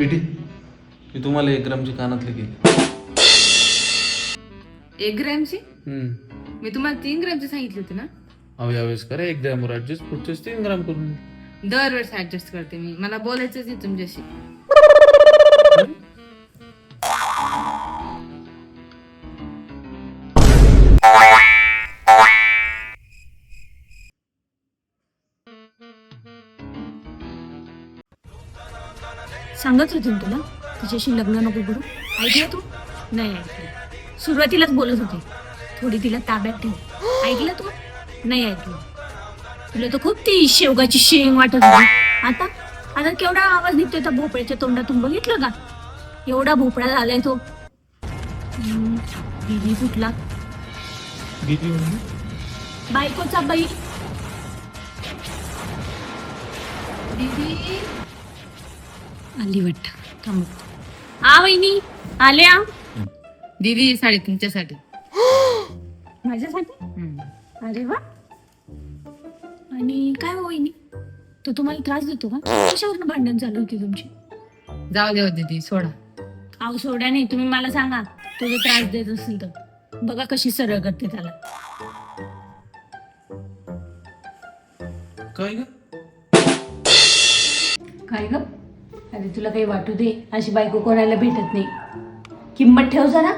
स्वीटी, मी तुम्हाला 1 ग्रामची कानातली केली. 1 ग्रॅमची? मी तुम्हाला 3 ग्रॅमची सांगितली होती ना. अहो यावेळेस करा 1 ग्रॅमवर ऍडजस्ट, पुढच्याच 3 ग्राम करून. दरवेळेस ऍडजस्ट करते मी, मला बोलायचंच आहे तुमच्याशी. सांगत होते ना तुला तिच्याशी लग्न नको करू. ऐकलं तू? नाही ऐकलं. सुरुवातीलाच बोलत होते थोडी तिला ताब्यात ठेव. ऐकलं तू? नाही ऐकलं. तुला तर खूप ती शेवगाची शेंग वाटत होती. आता आता केवढा आवाज निघतोय त्या भोपळ्याच्या तोंडातून, बघितलं का? एवढा भोपळा झालाय तो. दीदी कुठला? दीदी बायकोचा बाई. दीदी आली वाटत. आ वहिनी आल्या. दीदी ही साडी तुमच्यासाठी. माझ्यासाठी? अरे वा. आणि काय हो वहिनी, तो तुम्हाला त्रास देतो का? कशावरनं भांडण चालू होती तुमची? जाऊ देऊ दीदी, सोडा. अहो सोड्या नाही, तुम्ही मला सांगा. तो जर त्रास देत असेल तर बघा कशी सरळ करते त्याला. काय ग? काय ग? अरे तुला काही वाटू दे, अशी बायको कोणाला भेटत नाही. किंमत ठेव जरा.